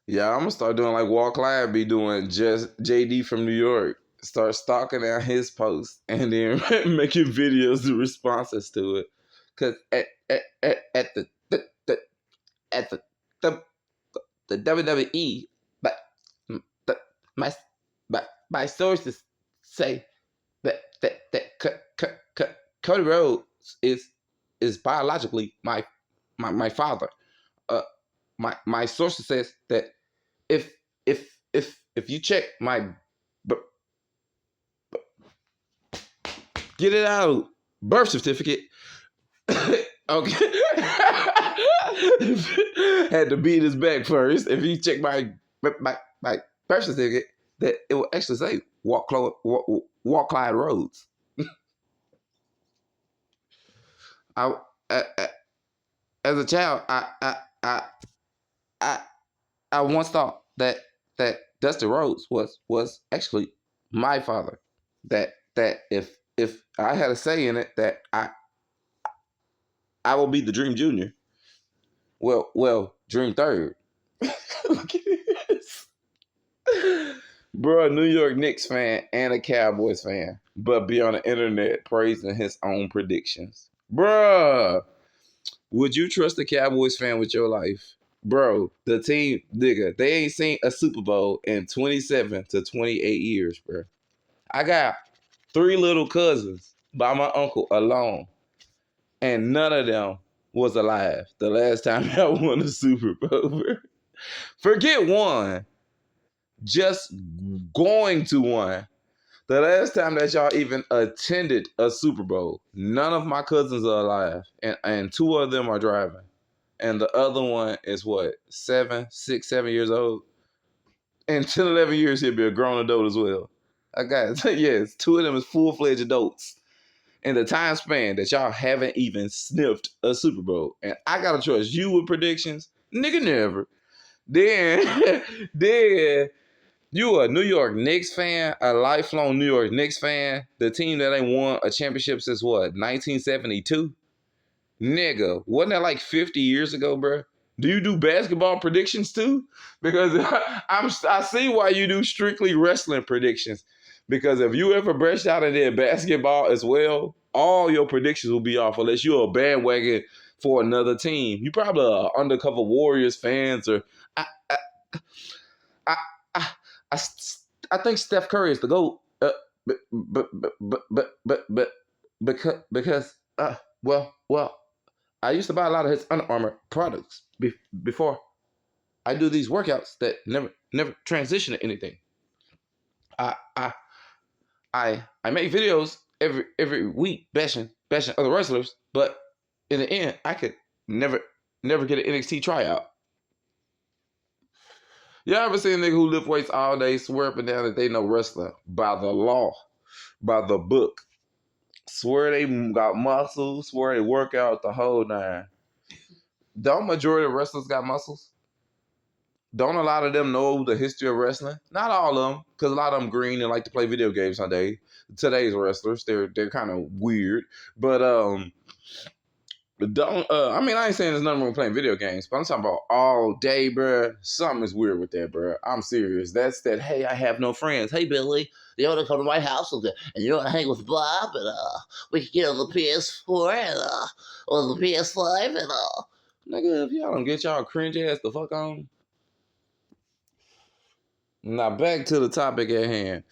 Yeah, I'm gonna start doing like Walt Clyde be doing, just JD from New York. Start stalking out his posts and then making videos and responses to it. Cause at the at the, the WWE, but the, my my sources say that Cody Rhodes is biologically my father. Uh, my sources says that if if you check my get it out birth certificate, okay, had to beat his back first. If you check my birth certificate, that it will actually say Walk Clyde Rhodes. I, I as a child, I I once thought that Dusty Rhodes was actually my father. That if I had a say in it, that I will be the Dream Junior. Well, Dream Third. Look at this. Bro, a New York Knicks fan and a Cowboys fan, but be on the internet praising his own predictions. Bruh, would you trust a Cowboys fan with your life? Bro, the team, nigga, they ain't seen a Super Bowl in 27 to 28 years, bro. I got 3 little cousins by my uncle alone, and none of them was alive the last time I won a Super Bowl, bro. Forget one, just going to one. The last time that y'all even attended a Super Bowl, none of my cousins are alive, and 2 of them are driving. And the other one is what, 7 years old? In 10, 11 years, he'll be a grown adult as well. I got it. Yes, 2 of them is full-fledged adults in the time span that y'all haven't even sniffed a Super Bowl. And I gotta trust you with predictions? Nigga, never. Then, then you a New York Knicks fan, a lifelong New York Knicks fan, the team that ain't won a championship since what, 1972? Nigga, wasn't that like 50 years ago, bro? Do you do basketball predictions too? Because I see why you do strictly wrestling predictions. Because if you ever branched out and did basketball as well, all your predictions will be off unless you're a bandwagon for another team. You probably are undercover Warriors fans, or I I I I, I, I think Steph Curry is the GOAT. But because well, I used to buy a lot of his Under Armour products before I do these workouts that never transition to anything. I I I make videos every week bashing other wrestlers, but in the end, I could never get an NXT tryout. Y'all ever seen a nigga who lift weights all day, swear up and down that they know wrestler by the law, by the book, swear they got muscles, swear they work out the whole nine? Don't majority of wrestlers got muscles? Don't a lot of them know the history of wrestling? Not all of them, because a lot of them green and like to play video games Sunday. Today's wrestlers, they're kind of weird, but don't. I mean, I ain't saying there's nothing wrong with playing video games, but I'm talking about all day, bro. Something is weird with that, bro. I'm serious. That's that. Hey, I have no friends. Hey, Billy, you want to come to my house and you want to hang with Bob and we can get on the PS4 and on the PS5 and nigga, if y'all don't get y'all cringe ass the fuck on. Now back to the topic at hand.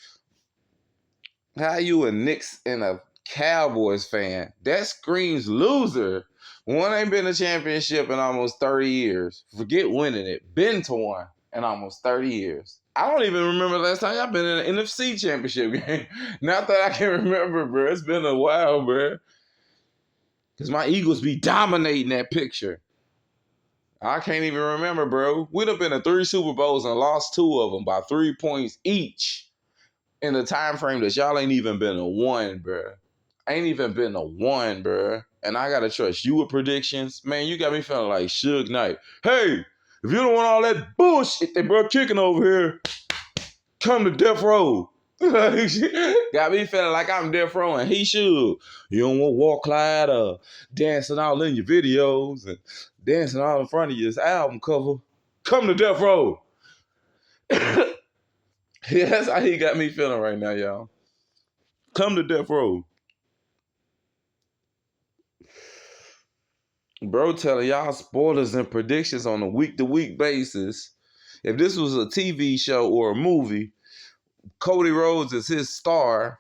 How you a Knicks and a Cowboys fan? That screams loser. One ain't been a championship in almost 30 years. Forget winning it. Been to one in almost 30 years. I don't even remember the last time y'all been in an NFC championship game. Not that I can remember, bro. It's been a while, bro. Because my Eagles be dominating that picture. I can't even remember, bro. We'd have been to 3 Super Bowls and lost 2 of them by 3 points each in the time frame that y'all ain't even been a one, bro. Ain't even been a one, bro. And I gotta trust you with predictions. Man, you got me feeling like Suge Knight. Hey, if you don't want all that bullshit that bro kicking over here, come to Death Row. Got me feeling like I'm Death Row and he should. You don't want Walk Clyde dancing all in your videos and dancing all in front of your album cover. Come to Death Row. That's how he got me feeling right now, y'all. Come to death row. Bro telling y'all spoilers and predictions on a week-to-week basis. If this was a TV show or a movie, Cody Rhodes is his star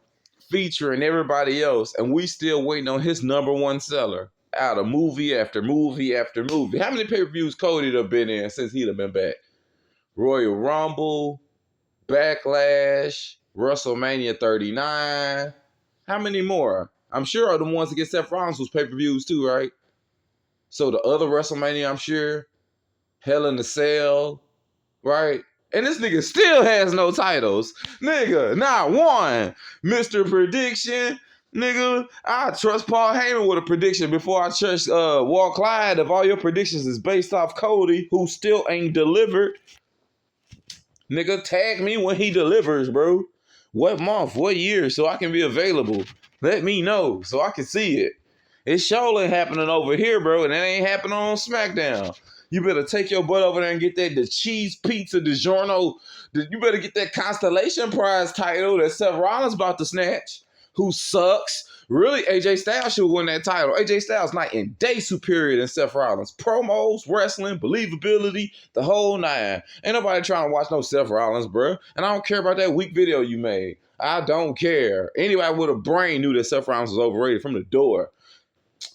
featuring everybody else, and we still waiting on his number one seller out of movie after movie after movie. How many pay-per-views Cody have been in since he'd have been back? Royal Rumble, Backlash, WrestleMania 39. How many more? I'm sure are the ones that get Seth Rollins was pay-per-views too, right? So the other WrestleMania, I'm sure, Hell in a Cell, right? And this nigga still has no titles. Nigga, not one. Mr. Prediction. Nigga, I trust Paul Heyman with a prediction before I trust Walt Clyde. If all your predictions is based off Cody, who still ain't delivered, nigga, tag me when he delivers, bro. What month, what year, so I can be available. Let me know so I can see it. It's surely happening over here, bro, and it ain't happening on SmackDown. You better take your butt over there and get the cheese pizza DiGiorno. You better get that Constellation Prize title that Seth Rollins about to snatch, who sucks. Really, AJ Styles should win that title. AJ Styles night and day superior than Seth Rollins. Promos, wrestling, believability, the whole nine. Ain't nobody trying to watch no Seth Rollins, bro. And I don't care about that weak video you made. I don't care. Anybody with a brain knew that Seth Rollins was overrated from the door.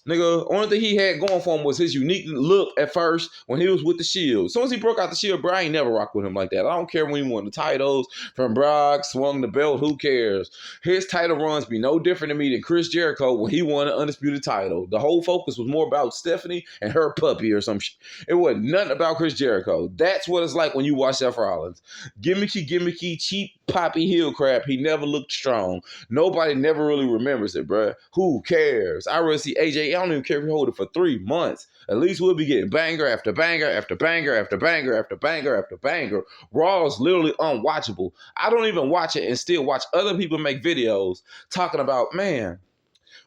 Nigga, only thing he had going for him was his unique look at first when he was with the Shield. As soon as he broke out the Shield, bro, I ain't never rocked with him like that. I don't care when he won the titles from Brock, swung the belt, who cares? His title runs be no different to me than Chris Jericho when he won an undisputed title. The whole focus was more about Stephanie and her puppy or some shit. It wasn't nothing about Chris Jericho. That's what it's like when you watch Seth Rollins. Gimmicky, cheap, poppy heel crap. He never looked strong. Nobody never really remembers it, bro. Who cares? I really see AJ. I don't even care if he hold it for 3 months. At least we'll be getting banger after banger after banger after banger after banger after banger. Raw is literally unwatchable. I don't even watch it and still watch other people make videos talking about, man,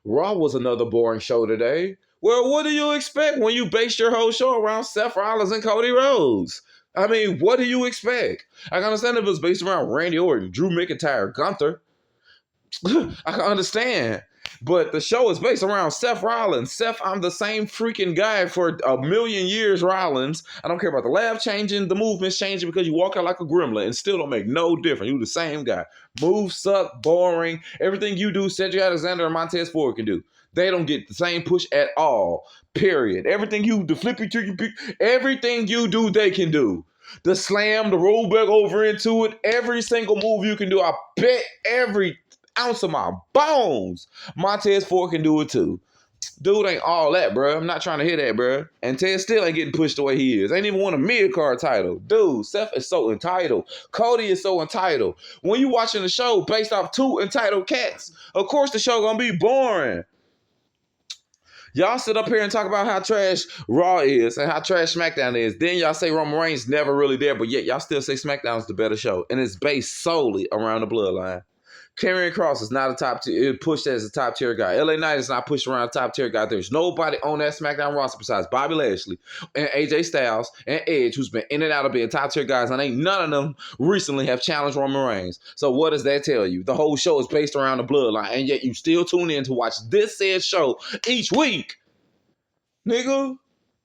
Raw was another boring show today. Well, what do you expect when you base your whole show around Seth Rollins and Cody Rhodes? I mean, what do you expect? I can understand if it was based around Randy Orton, Drew McIntyre, Gunther. I can understand. But the show is based around Seth Rollins. Seth, I'm the same freaking guy for a million years, Rollins. I don't care about the lab changing, the movements changing because you walk out like a gremlin and still don't make no difference. You the same guy. Moves suck, boring. Everything you do, Cedric Alexander and Montez Ford can do. They don't get the same push at all. Period. Everything you, the flippy tricky, everything you do, they can do. The slam, the roll back over into it, every single move you can do. I bet every ounce of my bones Montez Ford can do it too. Dude ain't all that, bro. I'm not trying to hear that, bro. And Ted still ain't getting pushed the way he is. Ain't even won a mid-card title. Dude, Seth is so entitled. Cody is so entitled. When you watching the show based off 2 entitled cats, of course the show gonna be boring. Y'all sit up here and talk about how trash Raw is and how trash SmackDown is. Then y'all say Roman Reigns never really there, but yet y'all still say SmackDown's the better show. And it's based solely around the bloodline. Karrion Kross is not a top tier, pushed as a top tier guy. LA Knight is not pushed around a top tier guy. There's nobody on that SmackDown roster besides Bobby Lashley and AJ Styles and Edge, who's been in and out of being top tier guys, and ain't none of them recently have challenged Roman Reigns. So what does that tell you? The whole show is based around the bloodline, and yet you still tune in to watch this said show each week. Nigga,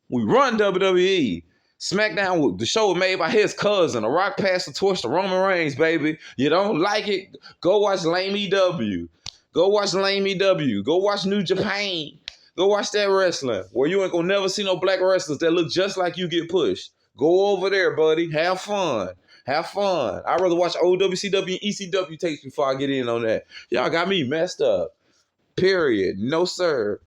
we run WWE. SmackDown, the show was made by his cousin. The Rock passed the torch to Roman Reigns, baby. You don't like it? Go watch Lame EW. Go watch Lame EW. Go watch New Japan. Go watch that wrestling where you ain't gonna never see no black wrestlers that look just like you get pushed. Go over there, buddy. Have fun. Have fun. I'd rather watch old WCW and ECW tapes before I get in on that. Y'all got me messed up. Period. No, sir.